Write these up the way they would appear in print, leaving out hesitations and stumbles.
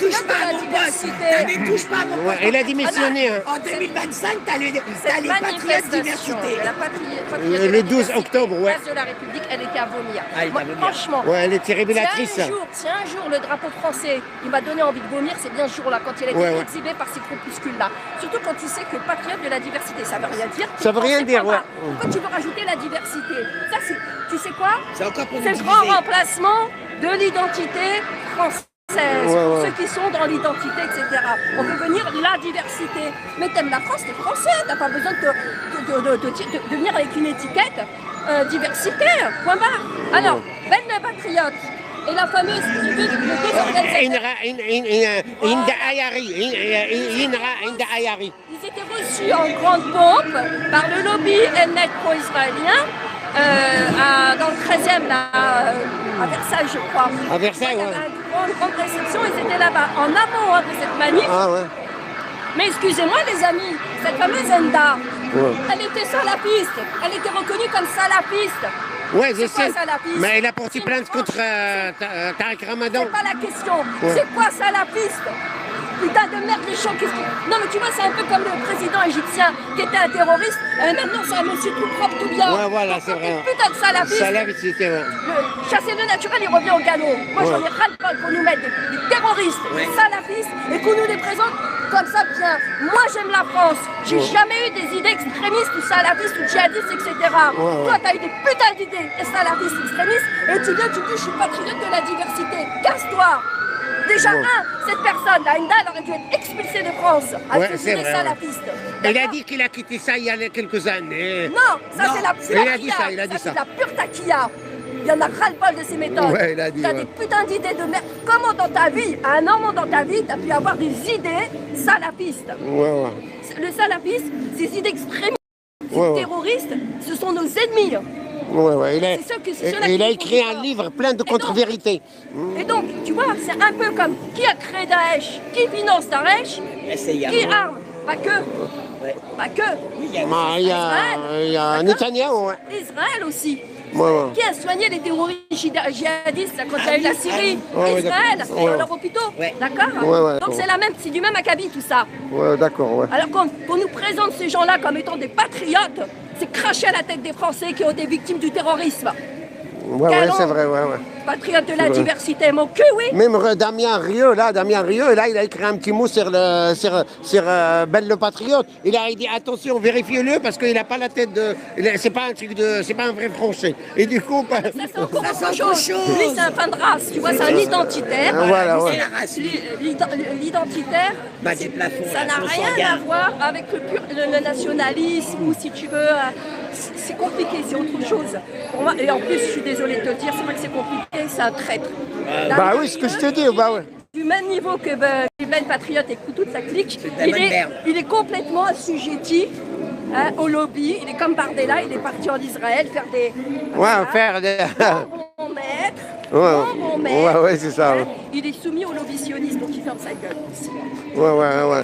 touche pas à mon boss. Ne touche pas à mon boss. Elle a démissionné. En 2025, t'as les patriotes diversité. Le 12 octobre, ouais. De la République, elle était à vomir. Moi, franchement. Ouais, elle était révélatrice. Si un jour le drapeau français, il m'a donné envie de vomir, c'est bien ce jour-là, quand il a été exhibé par ces groupuscules-là. Surtout quand tu sais que patriote de la diversité, ça veut rien dire. Ça veut rien dire, ouais. Pourquoi tu veux rajouter la diversité? Ça, c'est, tu sais quoi? C'est encore pour le grand remplacement de l'identité française. Ceux qui sont dans l'identité, etc. On veut venir la diversité. Mais t'aimes la France, t'es français, t'as pas besoin de venir avec une étiquette diversité, point barre. Alors, Ben le patriote et la fameuse ils étaient reçus en grande pompe par le lobby Elnet pro-israélien dans le 13e, là, à Versailles, je crois. À Versailles, ouais. Une grande réception, ils étaient là-bas, en amont de cette manif. Ah ouais. Mais excusez-moi les amis, cette fameuse Enda, elle était salafiste, elle était reconnue comme salafiste. Ouais, je sais. Mais elle a porté plainte contre Tariq Ramadan. C'est pas la question. C'est quoi salafiste? Putain de merde, les gens, qu'est-ce que... Non mais tu vois, c'est un peu comme le président égyptien qui était un terroriste, et maintenant c'est un monsieur tout propre, tout bien. Ouais, voilà, c'est vrai. Putain de salafiste. Salafiste, c'était vrai. Le chasser le naturel, il revient au galop. Moi j'en ai ras-le-bol qu'on nous mette des terroristes, des salafistes, et qu'on nous les présente comme ça bien. Moi j'aime la France, j'ai jamais eu des idées extrémistes ou salafistes ou djihadistes, etc. Toi t'as eu des putains d'idées salafistes, extrémistes, et tu viens, tu dis je suis patriote de la diversité. Casse-toi. Déjà, cette personne, là, Enda, elle aurait dû être expulsée de France avec ses idées salafistes. Il a dit qu'il a quitté ça il y a quelques années. Non, ça c'est la pure il a dit ça, il a dit ça. C'est la pure taquilla. Il y en a ras-le-bol de ces méthodes. Ouais, il a dit, t'as des putains d'idées de merde. Comment dans ta vie, à un moment dans ta vie, t'as pu avoir des idées salafistes? Le salafisme, ces idées extrémistes, ces terroristes, ce sont nos ennemis. Il a écrit un livre plein de contre-vérités. Et donc, tu vois, c'est un peu comme qui a créé Daesh, qui finance Daesh, qui arme, pas que. Pas que. Il y a Netanyahou. Israël aussi. Qui a soigné les terroristes djihadistes quand il y a eu la Syrie? Israël, dans leurs hôpitaux. D'accord. Donc c'est du même acabit tout ça. D'accord. Alors qu'on nous présente ces gens-là comme étant des patriotes, c'est cracher à la tête des Français qui ont été victimes du terrorisme. C'est vrai, Patriote de la diversité, mon cul, oui. Même Damien Rieu, là, il a écrit un petit mot sur Ben le Patriote. Il a dit attention, vérifiez-le parce qu'il n'a pas la tête de. C'est pas un vrai français. Et du coup. Ça c'est encore autre chose. Lui, c'est un fin de race, tu vois, c'est un identitaire. L'identitaire, ça n'a rien à voir avec le nationalisme ou si tu veux. C'est compliqué, c'est autre chose. Pour moi, et en plus, je suis désolée de te le dire, c'est vrai que c'est compliqué, c'est un traître. Oui, ce que je te dis, Du même niveau que Ben Patriote et toute sa clique, il est complètement assujetti au lobby. Il est comme Bardella, il est parti en Israël faire des... Mon maître. C'est ça. Il est soumis au lobby sioniste, donc il ferme sa gueule aussi.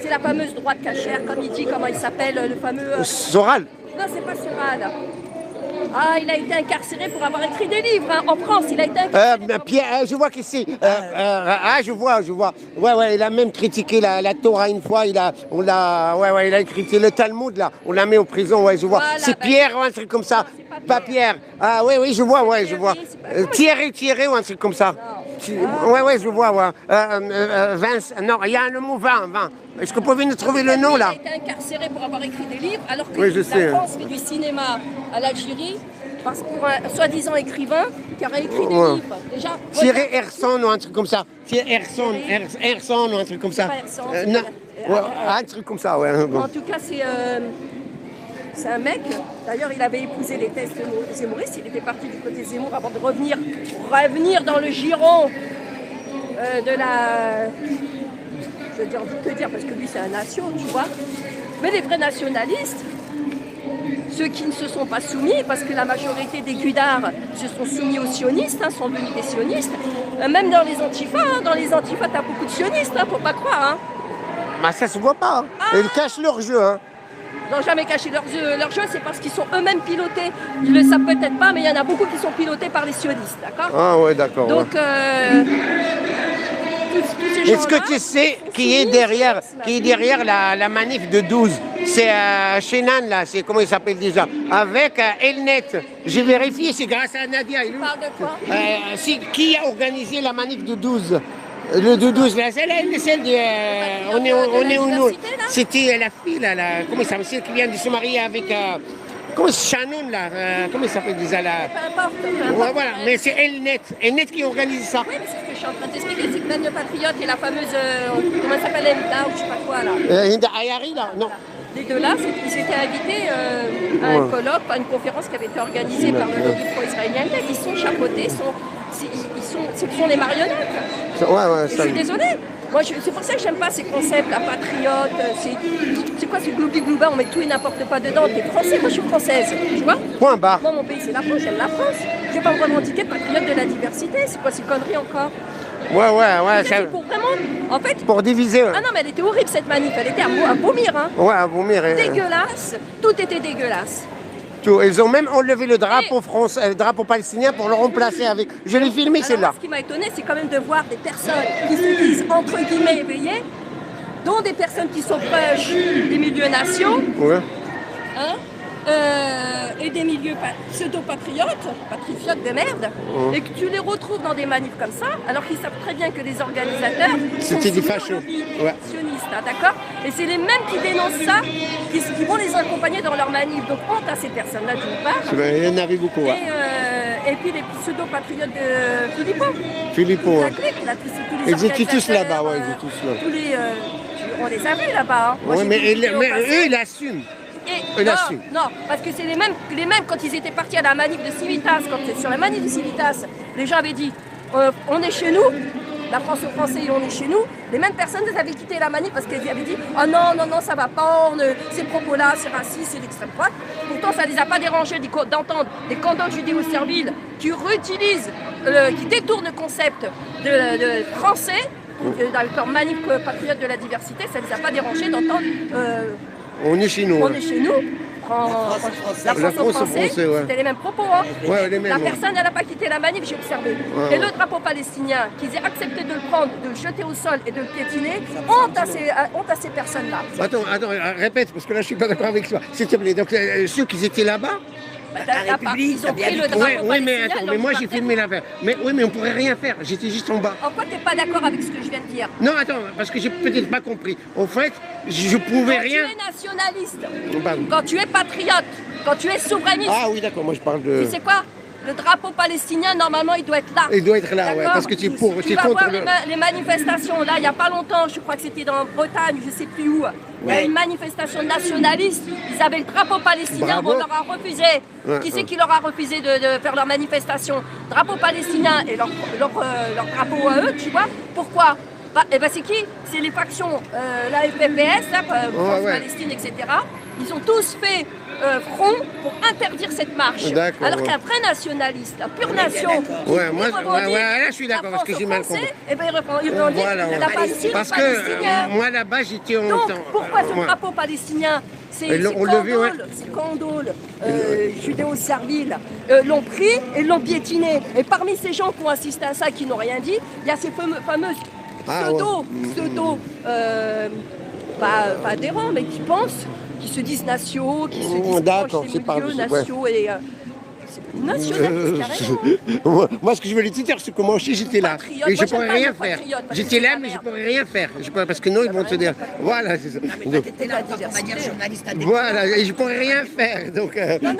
C'est la fameuse droite cachère, comme il dit, comment il s'appelle, le fameux... Soral. Non, c'est pas Soral. Ah, il a été incarcéré pour avoir écrit des livres. En France, il a été incarcéré. Pierre, je vois qu'ici. Je vois. Il a même critiqué la Torah une fois. Il a critiqué le Talmud, là. On l'a mis en prison, je vois. Voilà, c'est Pierre ou un truc comme ça. Pas Pierre. Ah, je vois. Thierry ou un truc comme ça. Je vois. Vince, non, il y a le mot 20. Est-ce que vous pouvez nous trouver le nom, là? Il a été incarcéré pour avoir écrit des livres, alors que la France fait du cinéma à l'Algérie, parce pour un soi-disant écrivain qui aurait écrit des livres. Déjà, Thierry Herson ou un truc comme ça. Thierry Herson ou un truc comme ça. Non, un truc comme ça, En tout cas, c'est un mec, d'ailleurs il avait épousé les thèses zémouristes, il était parti du côté Zemmour avant de revenir dans le giron de la... Je veux dire, que dire, parce que lui c'est un nation, tu vois. Mais les vrais nationalistes, ceux qui ne se sont pas soumis, parce que la majorité des guidards se sont soumis aux sionistes, sont devenus des sionistes, même dans les antifas, t'as beaucoup de sionistes, faut pas croire. Ça se voit pas, Ils cachent leur jeu, Ils n'ont jamais caché leur jeu, c'est parce qu'ils sont eux-mêmes pilotés. Ils ne le savent peut-être pas, mais il y en a beaucoup qui sont pilotés par les sionistes, d'accord? D'accord. Donc, tous ces Est-ce que gens-là tu sais sont qui est soumis derrière la manif de 12? C'est Shenan, là, c'est comment il s'appelle déjà? Avec Elnet. J'ai vérifié, c'est grâce à Nadia. Tu parles de quoi? Qui a organisé la manif de 12? Le de 12, là, celle de. On est où nous? C'était la fille, là, comment ça s'appelle? Celle qui vient de se marier avec. Comment c'est Shannon, là? Comment il s'appelle déjà là? Peu importe. Ouais, voilà, mais c'est Elnet. Elnet qui organise ça. Oui, mais c'est ce que je suis en train de t'expliquer, c'est que même le Patriote et la fameuse, comment elle s'appelle, Elda ou je sais pas quoi là. Hinda Ayari, là? Non. Les deux là, ils étaient invités à un colloque, à une conférence qui avait été organisée par le lobby pro-israélien. Ils sont chapeautés, ce sont des marionnettes. Ouais, Je ça. suis désolée. Moi, c'est pour ça que j'aime pas ces concepts, la patriote, c'est quoi ce gloubi-glouba, on met tout et n'importe quoi dedans. T'es français, moi je suis française, tu vois. Point barre. Moi, mon pays c'est la France, j'aime la France. Je vais pas me revendiquer de patriote de la diversité, c'est quoi ces conneries encore? Ouais. C'est pour vraiment, en fait... Pour diviser. Ah non, mais elle était horrible cette manif, elle était à vomir, hein. Ouais, à vomir. Dégueulasse, tout était dégueulasse. Ils ont même enlevé le drapeau français, le drapeau palestinien pour le remplacer avec. Je l'ai filmé, Alors, celle-là. ce qui m'a étonné, c'est quand même de voir des personnes qui se disent entre guillemets éveillées, dont des personnes qui sont proches des milieux nations, Ouais. hein, et des milieux pseudo-patriotes, patriotes de merde, et que tu les retrouves dans des manifs comme ça, alors qu'ils savent très bien que les organisateurs C'était des fachos. Ouais. sionistes, hein, d'accord? Et c'est les mêmes qui dénoncent ça, qui vont les accompagner dans leurs manifs. Donc honte à ces personnes-là d'une part. Il y en avait beaucoup. Ouais. Et puis les pseudo-patriotes de Philippot. la Ouais. clique, là, tous les Ils étaient tous organisateurs, là-bas, ouais, ils étaient tous là. tous les, on les a vus là-bas. Hein. Moi, Ouais, j'ai mais, vu des vidéos passer. eux, ils l'assument. Et, là, non, si. non, parce que c'est les mêmes quand ils étaient partis à la manif de Civitas, sur la manif de Civitas, les gens avaient dit on est chez nous, la France aux Français et on est chez nous. Les mêmes personnes avaient quitté la manif parce qu'elles avaient dit oh non, ça va pas, ces propos-là, c'est raciste, c'est l'extrême droite. Pourtant, ça les a pas dérangés d'entendre des candidats judéo-serviles qui réutilisent, qui détournent le concept de français dans leur manif patriote de la diversité, ça les a pas dérangés d'entendre. On est chez nous. On est chez nous. La France aux Français, ouais. c'était les mêmes propos. Hein. Ouais, les mêmes, la ouais. personne, elle n'a pas quitté la manif, j'ai observé. Ouais, et le drapeau palestinien, qu'ils aient accepté de le prendre, de le jeter au sol et de le piétiner, honte à ces personnes-là. Attends, répète, parce que là, je suis pas d'accord avec toi. S'il te plaît. Donc, ceux qui étaient là-bas. Ils ont pris le drapeau Oui, mais palestinien, attends, donc mais moi ils j'ai partaient. filmé l'affaire. Mais oui, mais on pourrait rien faire. J'étais juste en bas. En quoi t'es pas d'accord avec ce que je viens de dire? Non, attends, parce que j'ai peut-être pas compris. En fait, je pouvais Quand rien. tu es nationaliste, Pardon. quand tu es patriote, quand tu es souverainiste, Ah oui, d'accord. Moi, je parle de. tu sais quoi? Le drapeau palestinien, normalement, il doit être là. Il doit être là, ouais, D'accord. parce que tu es pour, tu Tu es vas contre voir le. les manifestations, là, il n'y a pas longtemps, je crois que c'était dans Bretagne, je ne sais plus où. Il y a une manifestation nationaliste, ils avaient le drapeau palestinien, Bravo. on leur a refusé. Ouais, Qui c'est ouais. qui leur a refusé de faire leur manifestation? Drapeau palestinien et leur drapeau à eux, tu vois? Pourquoi? C'est qui? C'est les factions, la FPPS, là, France, ouais. Palestine, etc. Ils ont tous fait front pour interdire cette marche. D'accord, Alors ouais. qu'un vrai nationaliste, la pure nation, Ouais, moi, il revendique là, je suis d'accord, la parce que France j'ai aux mal Français, compris. et ben il revendique Voilà, ouais. la Palestine Parce aux que Palestiniens. moi là-bas, j'étais en Donc, temps. pourquoi ce ouais. drapeau palestinien? C'est Ils l'ont levé, ouais. Candole, judéo-servile, l'ont pris et l'ont piétiné. Et parmi ces gens qui ont assisté à ça, qui n'ont rien dit, il y a ces fameuses pseudo, pas adhérents, mais qui pensent, qui se disent nationaux, qui se disent D'accord, proches c'est des pas milieux ouais. nationaux et nationalistes carrément. Moi, ce que je voulais te dire, c'est que moi aussi, j'étais là. Patriote. Et je Moi, pourrais j'aime pas rien le faire. patriote, parce que J'étais c'est là, la mais je merde. pourrais rien faire. Parce que non, ils vont te dire. Voilà, c'est ça. Donc, T'étais là encore pour dire journaliste indépendant. voilà, et je pourrais rien faire. Donc, Non,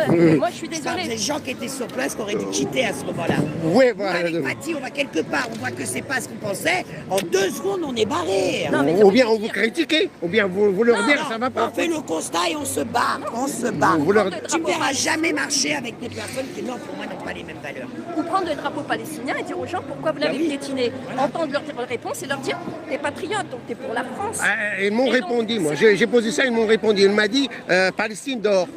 mais moi je suis Ça, désolée. des gens qui étaient sur place qui auraient dû quitter à ce moment-là. ouais, Nous, voilà. avec Patti, on va quelque part, on voit que c'est pas ce qu'on pensait. En 2 secondes, on est barré. Non, mais Ou bien on vous critique, ou bien vous leur Non, dire non, ça va pas. On fait le constat et on se bat. On se bat. Vous leur- Tu ne verras jamais marcher avec des personnes qui, non, pour moi, n'ont pas les mêmes valeurs. Ou prendre le drapeau palestinien et dire aux gens pourquoi vous l'avez oui. piétiné. Entendre leur réponse et leur dire t'es patriote, donc t'es pour la France. Ils m'ont Et donc, répondu, moi. J'ai posé ça, ils m'ont répondu. Il m'a dit Palestine dehors.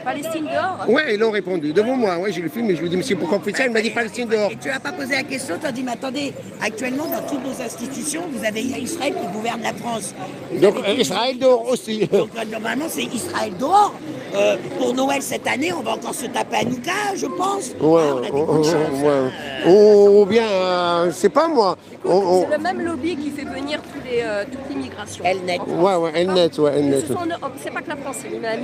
Palestine dehors. Ouais, ils l'ont répondu. Devant moi, ouais, j'ai le film, et je lui ai dit, monsieur, pourquoi vous faites ça? Il m'a dit Palestine dehors. Et tu n'as pas posé la question, tu as dit, mais attendez, actuellement, dans toutes nos institutions, vous avez Israël qui gouverne la France. Vous Donc avez- Israël dehors aussi. Donc, normalement, c'est Israël dehors. pour Noël cette année, on va encore se taper à Nougat, je pense. Ouais, Ah, on a des bonnes chances. Ou bien, c'est pas moi. C'est le même lobby qui fait venir toutes les migrations. Elnet. Elnet. C'est pas que la France, c'est la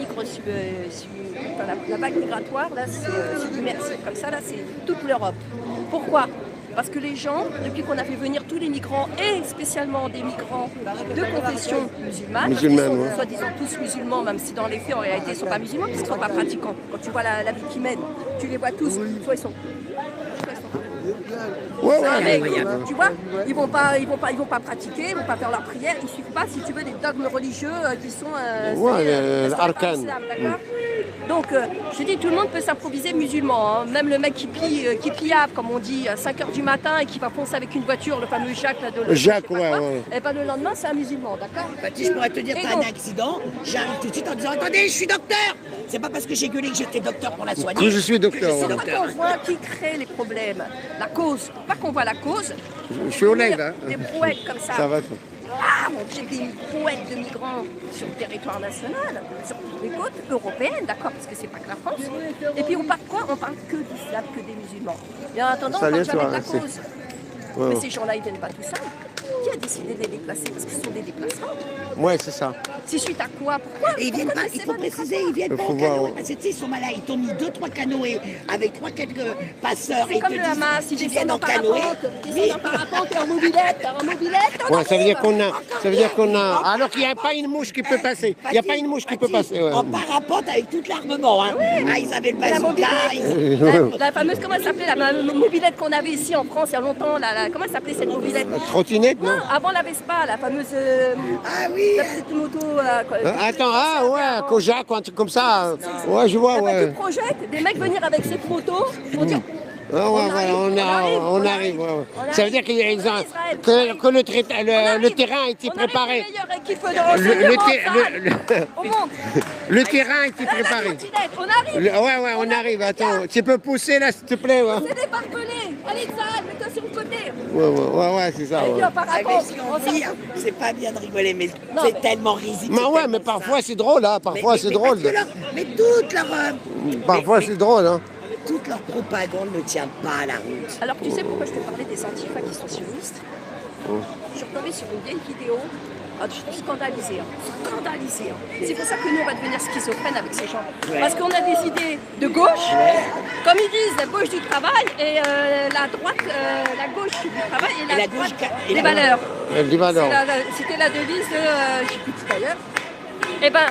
la vague migratoire, là, c'est immersif. Comme ça, là, c'est toute l'Europe. Pourquoi? Parce que les gens, depuis qu'on a fait venir tous les migrants, et spécialement des migrants de confession musulmane, qui sont soi-disant tous musulmans, même si dans les faits, en réalité, ils ne sont pas musulmans, parce qu'ils ne sont pas pratiquants. Quand tu vois la vie qu'ils mènent, tu les vois tous, soit ils sont... tu vois, ils vont pas pratiquer, ils vont pas faire leur prière. Il suffit pas, si tu veux, des dogmes religieux qui sont l'arcane. D'accord. Donc, je dis, tout le monde peut s'improviser musulman. Hein. Même le mec qui piave, comme on dit, à 5h du matin et qui va foncer avec une voiture, le fameux Jacques là, Jacques, et ben le lendemain, c'est un musulman, d'accord. Bah, je pourrais te dire, t'as un accident, j'arrive tout de suite en disant, attendez, je suis docteur. C'est pas parce que j'ai gueulé que j'étais docteur pour la soigner. Que je suis docteur. C'est pas qu'on voit qui crée les problèmes, la cause. Pas qu'on voit la cause. Je suis honnête, hein. Des brouettes comme ça. Ça va. Ah, mon Dieu, des brouettes de migrants sur le territoire national, sur les côtes européennes, d'accord, parce que c'est pas que la France. Et puis on parle quoi? On parle que d'islam, que des musulmans. Et en attendant, on parle jamais de la cause. Mais ces gens-là, ils viennent pas tout seuls. Qui a décidé de les déplacer? Parce que ce sont des déplacements. Ouais, c'est ça. C'est suite à quoi? Pourquoi? Et ils viennent pas, il faut préciser, ils viennent pas en canoë. Parce que tu sais, ils sont malades, ils t'ont mis 2-3 canoës avec quelques passeurs. C'est comme le Hamas, ils viennent en canoë. Ils sont en parapente et en mobilette. Ouais, ça veut dire qu'on a. Alors qu'il n'y a pas une mouche qui peut passer. Il n'y a pas une mouche qui peut passer. Ouais. En parapente avec tout l'armement. Hein. Ah, ils avaient le bazooka. La fameuse, comment elle s'appelait, la mobilette qu'on avait ici en France il y a longtemps. Comment elle s'appelait cette mobilette? Trottinette, non? Avant la Vespa, la fameuse. Ah oui. La petite moto. Attends, Kojak ou un truc comme ça. Ouais, je vois, ouais. Tu projettes des mecs venir avec cette moto pour dire. On arrive. Ça veut dire que le terrain a été préparé. Le terrain a été préparé. On arrive. Attends, tu peux pousser là, s'il te plaît. C'est des barbelés. Allez, Zahal, mets-toi sur le côté. Ouais, c'est ça. C'est pas bien de rigoler, mais c'est tellement risible. Mais parfois c'est drôle, hein. Parfois c'est drôle. Mais toute leur. Parfois c'est drôle, hein. Toute leur propagande ne tient pas la route. Alors tu sais pourquoi je te parlais des antifas qui sont sionistes? Je suis retombée sur une vieille vidéo. Je suis scandalisée. C'est pour ça que nous on va devenir schizophrènes avec ces gens. Parce qu'on a des idées de gauche, comme ils disent, la gauche du travail et la droite, la gauche du travail et la droite des valeurs. C'était la devise de, je sais plus qui d'ailleurs. Eh ben,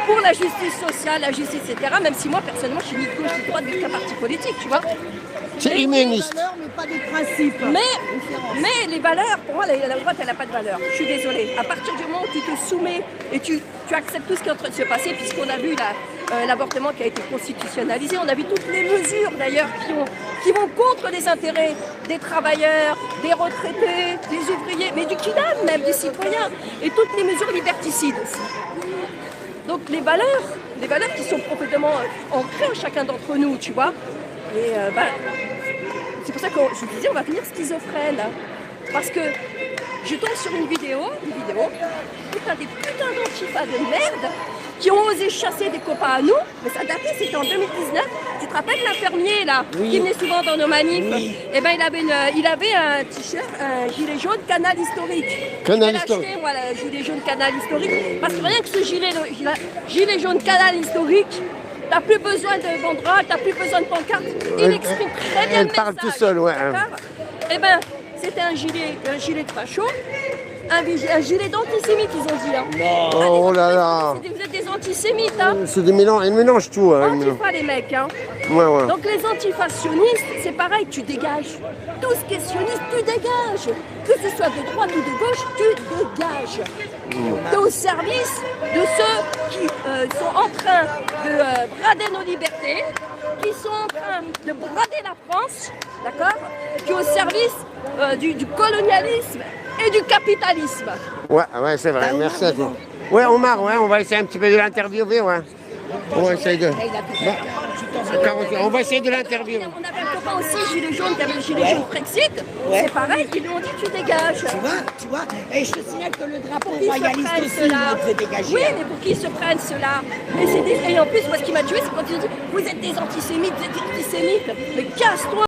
pour la justice sociale, la justice, etc. Même si moi, personnellement, je suis ni de gauche ni de droite, ni qu'un parti politique, tu vois. C'est humaniste. Des valeurs, mais pas des principes. Mais les valeurs, pour moi, la droite, elle n'a pas de valeur. Je suis désolée. À partir du moment où tu te soumets et tu acceptes tout ce qui est en train de se passer, puisqu'on a vu l'avortement qui a été constitutionnalisé, on a vu toutes les mesures, d'ailleurs, qui vont contre les intérêts des travailleurs, des retraités, des ouvriers, mais du kidam même, des citoyens, et toutes les mesures liberticides aussi. Donc les valeurs qui sont profondément ancrées en chacun d'entre nous, tu vois. Et c'est pour ça que je vous disais, on va finir schizophrène. Parce que je tombe sur une vidéo, des putains d'antifas de merde qui ont osé chasser des copains à nous, mais ça datait, c'était en 2019. Tu te rappelles l'infirmier là, qui venait souvent dans nos manifs? Eh ben il avait un t-shirt, un gilet jaune Canal historique. J'ai acheté moi le gilet jaune Canal historique, parce que rien que ce gilet jaune Canal historique, t'as plus besoin de banderole, t'as plus besoin de pancarte. Il exprime très bien le message. Il parle tout seul, ouais. Eh ben, c'était un gilet de facho, un gilet d'antisémite, ils ont dit. Hein. Oh là là. Vous êtes des antisémites, hein. C'est des mélanges, ils mélangent tout. Antifa, les mecs, hein. Ouais. Donc les antifas sionistes, c'est pareil, tu dégages. Tout ce qui est sioniste, tu dégages. Que ce soit de droite ou de gauche, tu dégages. Tu es au service de ceux qui sont en train de brader nos libertés, qui sont en train de brader la France, d'accord, qui est au service du colonialisme et du capitalisme. Ouais, c'est vrai, merci à toi. Ouais, Omar, on va essayer un petit peu de l'interviewer, ouais. On va essayer de... Tu t'en On va essayer de l'interviewer. On avait un copain aussi, gilet jaune, qui avait le gilet jaune Frexit. C'est pareil, ils lui ont dit tu dégages. Tu vois, et je te signale que le drapeau Ils se royaliste prennent aussi, ceux-là. il devait dégager. Oui, mais pour qui ils se prennent ceux-là et en plus, moi, ce qui m'a tué, c'est quand ils ont dit vous êtes des antisémites, vous êtes des antisémites. Mais casse-toi!